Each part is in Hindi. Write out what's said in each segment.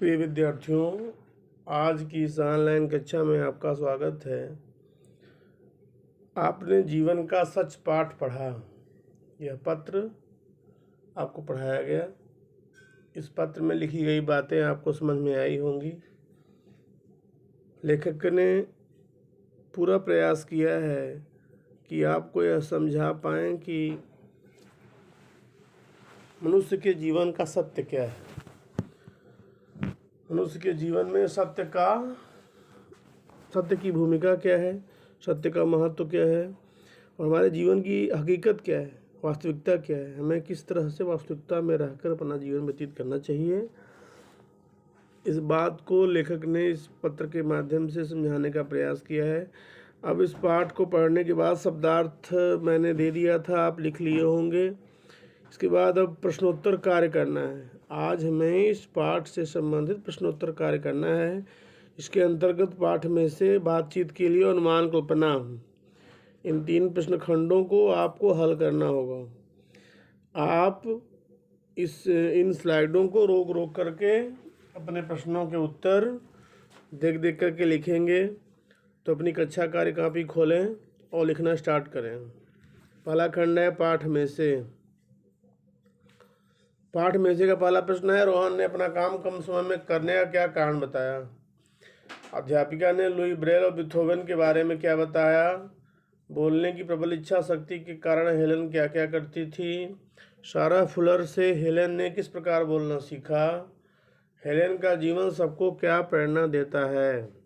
प्रिय विद्यार्थियों, आज की इस ऑनलाइन कक्षा में आपका स्वागत है। आपने जीवन का सच पाठ पढ़ा। यह पत्र आपको पढ़ाया गया। इस पत्र में लिखी गई बातें आपको समझ में आई होंगी। लेखक ने पूरा प्रयास किया है कि आपको यह समझा पाएं कि मनुष्य के जीवन का सत्य क्या है। मनुष्य के जीवन में सत्य की भूमिका क्या है, सत्य का महत्व क्या है और हमारे जीवन की हकीकत क्या है, वास्तविकता क्या है। हमें किस तरह से वास्तविकता में रहकर अपना जीवन व्यतीत करना चाहिए। इस बात को लेखक ने इस पत्र के माध्यम से समझाने का प्रयास किया है। अब इस पाठ को पढ़ने के बाद शब्दार्थ मैंने दे दिया था, आप लिख लिए होंगे। इसके बाद अब प्रश्नोत्तर कार्य करना है। आज हमें इस पाठ से संबंधित प्रश्नोत्तर कार्य करना है। इसके अंतर्गत पाठ में से बातचीत के लिए अनुमान कल्पना, इन 3 प्रश्न खंडों को आपको हल करना होगा। आप इन स्लाइडों को रोक रोक करके अपने प्रश्नों के उत्तर देख देख करके लिखेंगे। तो अपनी कक्षा कार्य कापी खोलें और लिखना स्टार्ट करें। पहला खंड है पाठ में से। पाठ में से का पहला प्रश्न है, रोहन ने अपना काम कम समय में करने का क्या कारण बताया। अध्यापिका ने लुई ब्रेल और बीथोवन के बारे में क्या बताया। बोलने की प्रबल इच्छा शक्ति के कारण हेलेन क्या क्या करती थी। सारा फुलर से हेलेन ने किस प्रकार बोलना सीखा। हेलेन का जीवन सबको क्या प्रेरणा देता है।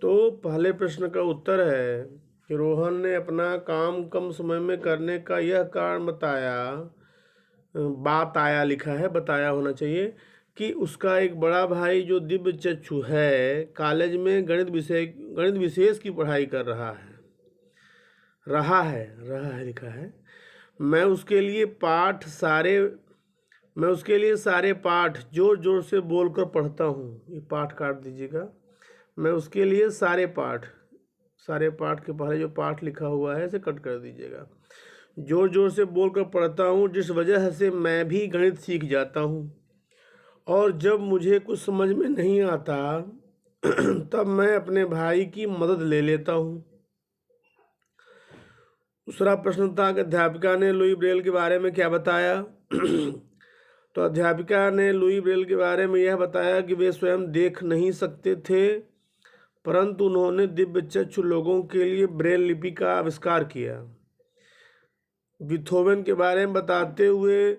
तो पहले प्रश्न का उत्तर है कि रोहन ने अपना काम कम समय में करने का यह कारण बताया। लिखा है, बताया होना चाहिए कि उसका एक बड़ा भाई जो दिव्य चक्षु है, कॉलेज में गणित विशेष की पढ़ाई कर रहा है लिखा है। मैं उसके लिए सारे पाठ जोर जोर से बोलकर पढ़ता हूँ। ये पाठ काट दीजिएगा। मैं उसके लिए सारे पाठ के पहले जो पाठ लिखा हुआ है इसे कट कर दीजिएगा। जोर जोर से बोलकर पढ़ता हूँ, जिस वजह से मैं भी गणित सीख जाता हूँ और जब मुझे कुछ समझ में नहीं आता तब मैं अपने भाई की मदद ले लेता हूँ। दूसरा प्रश्न था कि अध्यापिका ने लुई ब्रेल के बारे में क्या बताया। तो अध्यापिका ने लुई ब्रेल के बारे में यह बताया कि वे स्वयं देख नहीं सकते थे, परंतु उन्होंने दिव्य चक्षु लोगों के लिए ब्रेल लिपि का आविष्कार किया। बीथोवन के बारे में बताते हुए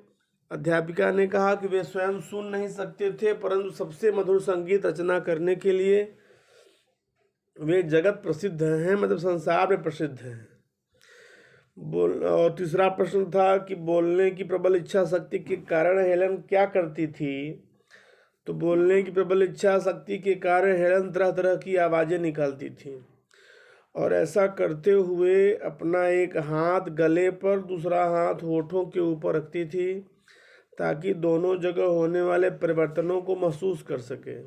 अध्यापिका ने कहा कि वे स्वयं सुन नहीं सकते थे, परंतु सबसे मधुर संगीत रचना करने के लिए वे जगत प्रसिद्ध हैं, मतलब संसार में प्रसिद्ध हैं। और तीसरा प्रश्न था कि बोलने की प्रबल इच्छा शक्ति के कारण हेलन क्या करती थी। तो बोलने की प्रबल इच्छा शक्ति के कारण हेलन तरह तरह की आवाज़ें निकालती थी और ऐसा करते हुए अपना एक हाथ गले पर, दूसरा हाथ होठों के ऊपर रखती थी ताकि दोनों जगह होने वाले परिवर्तनों को महसूस कर सके।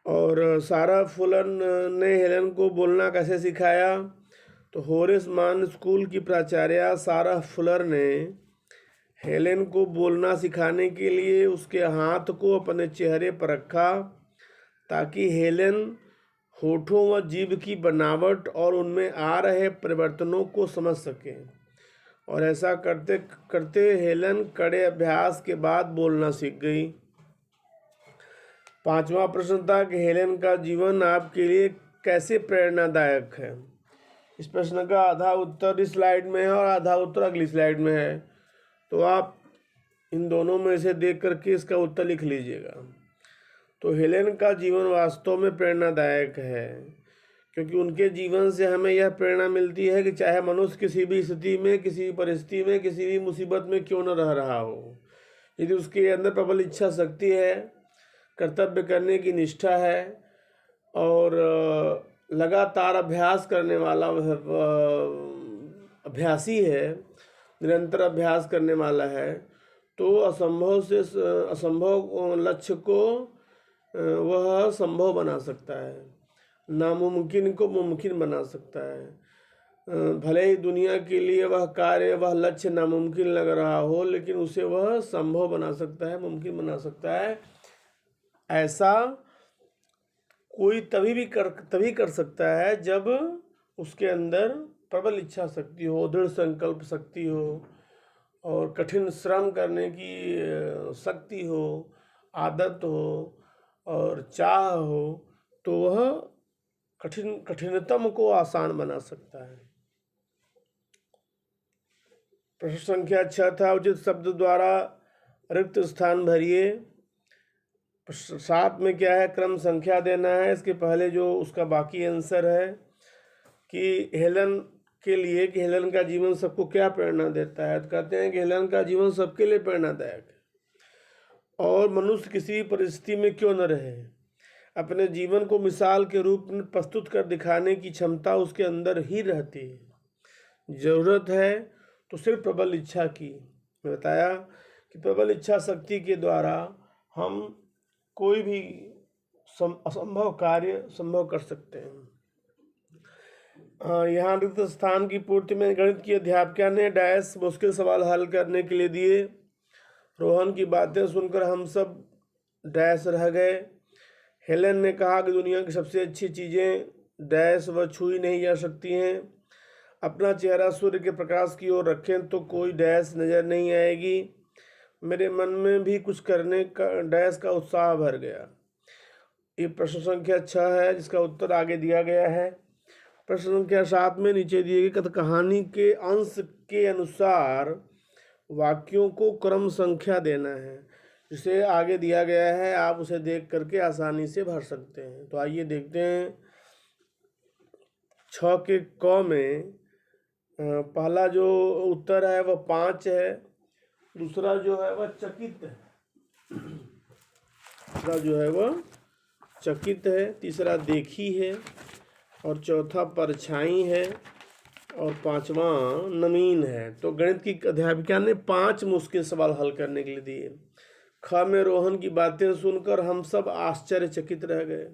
और सारा फुलर ने हेलेन को बोलना कैसे सिखाया। तो होरेस मान स्कूल की प्राचार्य सारा फुलर ने हेलेन को बोलना सिखाने के लिए उसके हाथ को अपने चेहरे पर रखा ताकि हेलेन होठों व जीभ की बनावट और उनमें आ रहे परिवर्तनों को समझ सके। और ऐसा करते करते हेलन कड़े अभ्यास के बाद बोलना सीख गई। पांचवा प्रश्न था कि हेलन का जीवन आपके लिए कैसे प्रेरणादायक है। इस प्रश्न का आधा उत्तर इस स्लाइड में है और आधा उत्तर अगली स्लाइड में है, तो आप इन दोनों में से देख करके इसका उत्तर लिख लीजिएगा। तो हेलेन का जीवन वास्तव में प्रेरणादायक है क्योंकि उनके जीवन से हमें यह प्रेरणा मिलती है कि चाहे मनुष्य किसी भी स्थिति में, किसी भी परिस्थिति में, किसी भी मुसीबत में क्यों न रह रहा हो, यदि उसके अंदर प्रबल इच्छा शक्ति है, कर्तव्य करने की निष्ठा है और लगातार अभ्यास करने वाला अभ्यासी है, निरंतर अभ्यास करने वाला है, तो असंभव लक्ष्य को वह संभव बना सकता है, नामुमकिन को मुमकिन बना सकता है। भले ही दुनिया के लिए वह कार्य, वह लक्ष्य नामुमकिन लग रहा हो, लेकिन उसे वह संभव बना सकता है, मुमकिन बना सकता है। ऐसा कोई तभी कर सकता है जब उसके अंदर प्रबल इच्छा शक्ति हो, दृढ़ संकल्प शक्ति हो और कठिन श्रम करने की शक्ति हो, आदत हो और चाह हो, तो वह कठिनतम को आसान बना सकता है। प्रश्न संख्या 6 था, उचित शब्द द्वारा रिक्त स्थान भरिए। 7 में क्या है, क्रम संख्या देना है। इसके पहले जो उसका बाकी आंसर है कि हेलन के लिए कि हेलन का जीवन सबको क्या प्रेरणा देता है, तो कहते हैं कि हेलन का जीवन सबके लिए प्रेरणादायक है और मनुष्य किसी परिस्थिति में क्यों न रहे, अपने जीवन को मिसाल के रूप में प्रस्तुत कर दिखाने की क्षमता उसके अंदर ही रहती है। जरूरत है तो सिर्फ प्रबल इच्छा की। मैं बताया कि प्रबल इच्छा शक्ति के द्वारा हम कोई भी असंभव कार्य संभव कर सकते हैं। यहाँ रिक्त स्थान की पूर्ति में गणित की अध्यापिका ने डैश मुश्किल सवाल हल करने के लिए दिए। रोहन की बातें सुनकर हम सब डैश रह गए। हेलन ने कहा कि दुनिया की सबसे अच्छी चीज़ें डैश व छुई नहीं जा सकती हैं। अपना चेहरा सूर्य के प्रकाश की ओर रखें तो कोई डैश नज़र नहीं आएगी। मेरे मन में भी कुछ करने का डैश का उत्साह भर गया। ये प्रश्न संख्या 6 है, जिसका उत्तर आगे दिया गया है। प्रश्न संख्या 7 में नीचे दिए गए कथा कहानी के अंश के अनुसार वाक्यों को क्रम संख्या देना है, जिसे आगे दिया गया है। आप उसे देख करके आसानी से भर सकते हैं। तो आइए देखते हैं। 6 के क में पहला जो उत्तर है वह 5 है, दूसरा जो है वह चकित है, दूसरा जो है वह चकित है, तीसरा देखी है और चौथा परछाई है और 5वां नवीन है। तो गणित की अध्यापिका ने 5 मुश्किल सवाल हल करने के लिए दिए। ख में रोहन की बातें सुनकर हम सब आश्चर्यचकित रह गए,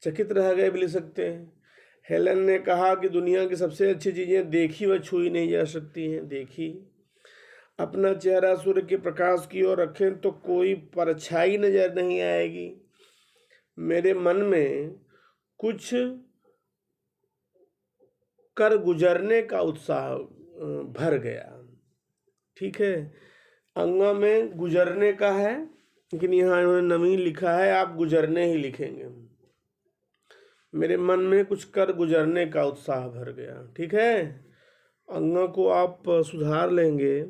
चकित रह गए भी लिख सकते हैं। हेलन ने कहा कि दुनिया की सबसे अच्छी चीज़ें देखी व छुई नहीं जा सकती हैं, देखी। अपना चेहरा सूर्य के प्रकाश की ओर रखें तो कोई परछाई नजर नहीं आएगी। मेरे मन में कुछ कर गुजरने का उत्साह भर गया। ठीक है, अंगा में गुजरने का है, लेकिन यहाँ इन्होंने नवीन लिखा है, आप गुजरने ही लिखेंगे। मेरे मन में कुछ कर गुजरने का उत्साह भर गया। ठीक है, अंगा को आप सुधार लेंगे।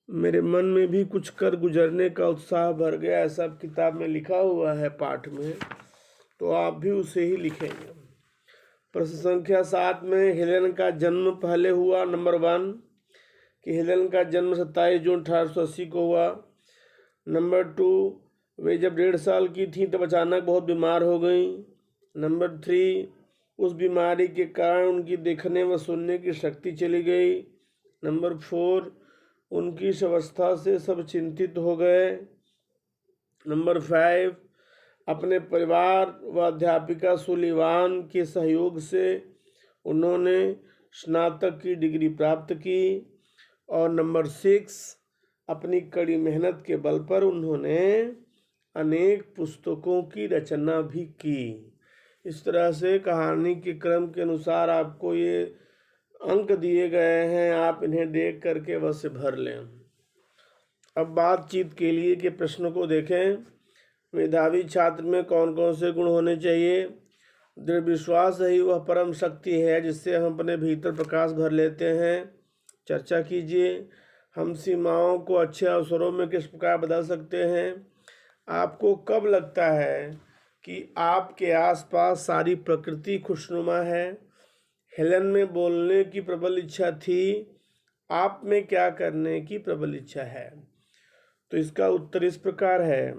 मेरे मन में भी कुछ कर गुजरने का उत्साह भर गया, ऐसा किताब में लिखा हुआ है पाठ में, तो आप भी उसे ही लिखेंगे। प्रश्न संख्या 7 में हेलेन का जन्म पहले हुआ। नंबर 1 कि हेलेन का जन्म 27 जून 1880 को हुआ। नंबर 2 वे जब 1.5 साल की थी तब अचानक बहुत बीमार हो गई। नंबर 3 उस बीमारी के कारण उनकी देखने व सुनने की शक्ति चली गई। नंबर 4 उनकी इस अवस्था से सब चिंतित हो गए। नंबर 5 अपने परिवार व अध्यापिका सुलिवान के सहयोग से उन्होंने स्नातक की डिग्री प्राप्त की। और नंबर 6 अपनी कड़ी मेहनत के बल पर उन्होंने अनेक पुस्तकों की रचना भी की। इस तरह से कहानी के क्रम के अनुसार आपको ये अंक दिए गए हैं, आप इन्हें देख करके बस भर लें। अब बातचीत के लिए के प्रश्नों को देखें। मेधावी छात्र में कौन कौन से गुण होने चाहिए? दृढ़ विश्वास ही वह परम शक्ति है जिससे हम अपने भीतर प्रकाश भर लेते हैं। चर्चा कीजिए। हम सीमाओं को अच्छे अवसरों में किस प्रकार बदल सकते हैं? आपको कब लगता है कि आपके आसपास सारी प्रकृति खुशनुमा है? हेलन में बोलने की प्रबल इच्छा थी, आप में क्या करने की प्रबल इच्छा है? तो इसका उत्तर इस प्रकार है।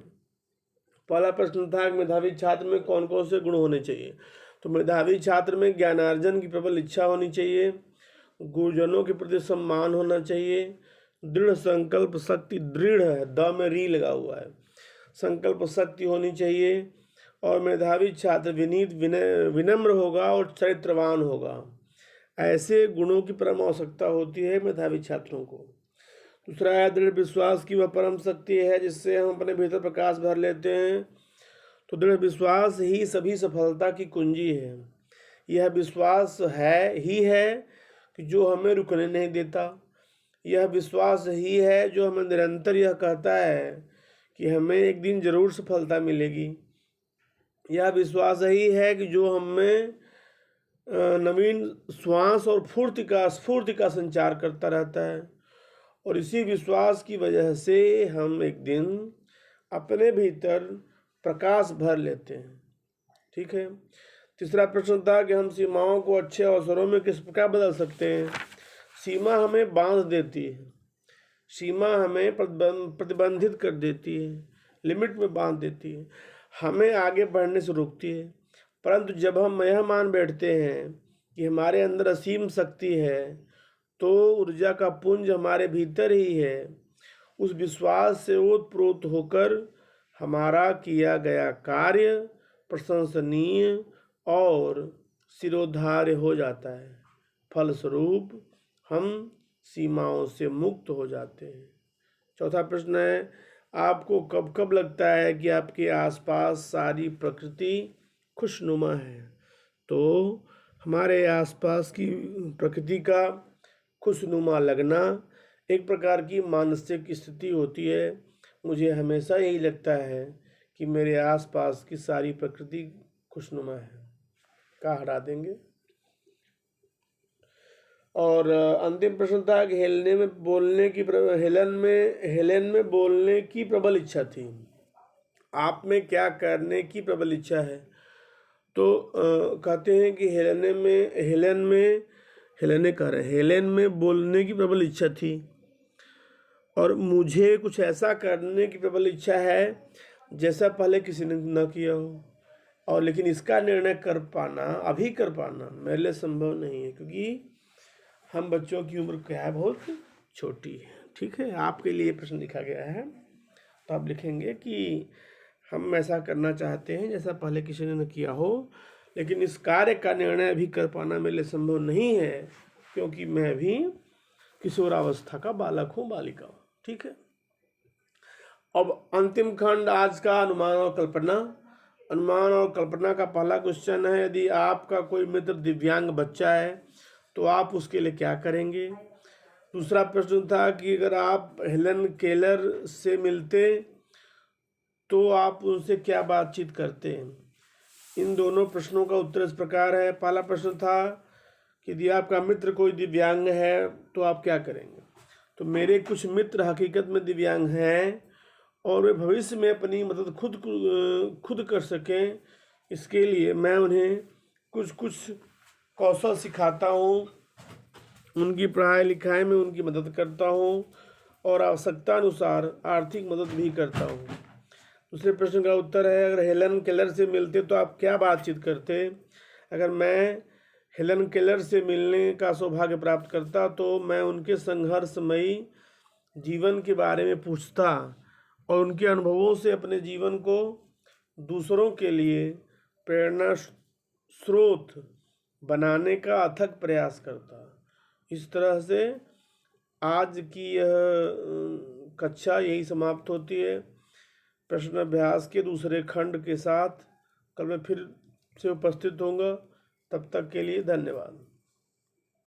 पहला प्रश्न था कि मेधावी छात्र में कौन कौन से गुण होने चाहिए। तो मेधावी छात्र में ज्ञानार्जन की प्रबल इच्छा होनी चाहिए, गुरुजनों के प्रति सम्मान होना चाहिए, दृढ़ संकल्प शक्ति, दृढ़ है, द में री लगा हुआ है, संकल्प शक्ति होनी चाहिए। और मेधावी छात्र विनीत विनम्र होगा और चरित्रवान होगा। ऐसे गुणों की परम आवश्यकता होती है मेधावी छात्रों को। दूसरा है दृढ़ विश्वास की वह परम शक्ति है जिससे हम अपने भीतर प्रकाश भर लेते हैं। तो दृढ़ विश्वास ही सभी सफलता की कुंजी है। यह विश्वास है कि जो हमें रुकने नहीं देता। यह विश्वास ही है जो हमें निरंतर यह कहता है कि हमें एक दिन जरूर सफलता मिलेगी। यह विश्वास ही है कि जो हमें नवीन श्वास और स्फूर्ति का संचार करता रहता है। और इसी विश्वास की वजह से हम एक दिन अपने भीतर प्रकाश भर लेते हैं। ठीक है। तीसरा प्रश्न था कि हम सीमाओं को अच्छे अवसरों में किस प्रकार बदल सकते हैं। सीमा हमें बांध देती है, सीमा हमें प्रतिबंधित कर देती है, लिमिट में बांध देती है, हमें आगे बढ़ने से रोकती है। परंतु जब हम यह मान बैठते हैं कि हमारे अंदर असीम शक्ति है, तो ऊर्जा का पुंज हमारे भीतर ही है, उस विश्वास से ओतप्रोत होकर हमारा किया गया कार्य प्रशंसनीय और शिरोधार्य हो जाता है। फलस्वरूप हम सीमाओं से मुक्त हो जाते हैं। चौथा प्रश्न है, आपको कब कब लगता है कि आपके आसपास सारी प्रकृति खुशनुमा है। तो हमारे आसपास की प्रकृति का खुशनुमा लगना एक प्रकार की मानसिक स्थिति होती है। मुझे हमेशा यही लगता है कि मेरे आसपास की सारी प्रकृति खुशनुमा है। का हटा देंगे। और अंतिम प्रश्न था कि हेलेन में बोलने की प्रबल इच्छा थी। आप में क्या करने की प्रबल इच्छा है। तो कहते हैं कि हेलेन में बोलने की प्रबल इच्छा थी और मुझे कुछ ऐसा करने की प्रबल इच्छा है जैसा पहले किसी ने न किया हो। और लेकिन इसका निर्णय अभी कर पाना मेरे लिए संभव नहीं है, क्योंकि हम बच्चों की उम्र क्या है, बहुत छोटी है। ठीक है। आपके लिए प्रश्न लिखा गया है, तो आप लिखेंगे कि हम ऐसा करना चाहते हैं जैसा पहले किसी ने न किया हो, लेकिन इस कार्य का निर्णय अभी कर पाना मेरे लिए संभव नहीं है, क्योंकि मैं भी किशोरावस्था का बालक हूँ, बालिका हूँ। ठीक है। अब अंतिम खंड आज का अनुमान और कल्पना। अनुमान और कल्पना का पहला क्वेश्चन है, यदि आपका कोई मित्र दिव्यांग बच्चा है तो आप उसके लिए क्या करेंगे। दूसरा प्रश्न था कि अगर आप हेलन केलर से मिलते तो आप उनसे क्या बातचीत करते हैं। इन दोनों प्रश्नों का उत्तर इस प्रकार है। पहला प्रश्न था कि यदि आपका मित्र कोई दिव्यांग है तो आप क्या करेंगे। तो मेरे कुछ मित्र हकीकत में दिव्यांग हैं और वे भविष्य में अपनी मदद खुद कर सकें, इसके लिए मैं उन्हें कुछ कौशल सिखाता हूँ, उनकी पढ़ाई लिखाई में उनकी मदद करता हूँ और आवश्यकता अनुसार आर्थिक मदद भी करता हूँ। दूसरे प्रश्न का उत्तर है, अगर हेलन केलर से मिलते तो आप क्या बातचीत करते। अगर मैं हेलन केलर से मिलने का सौभाग्य प्राप्त करता तो मैं उनके संघर्षमयी जीवन के बारे में पूछता और उनके अनुभवों से अपने जीवन को दूसरों के लिए प्रेरणा स्रोत बनाने का अथक प्रयास करता। इस तरह से आज की यह कक्षा यही समाप्त होती है। प्रश्न अभ्यास के दूसरे खंड के साथ कल मैं फिर से उपस्थित होऊंगा। तब तक के लिए धन्यवाद।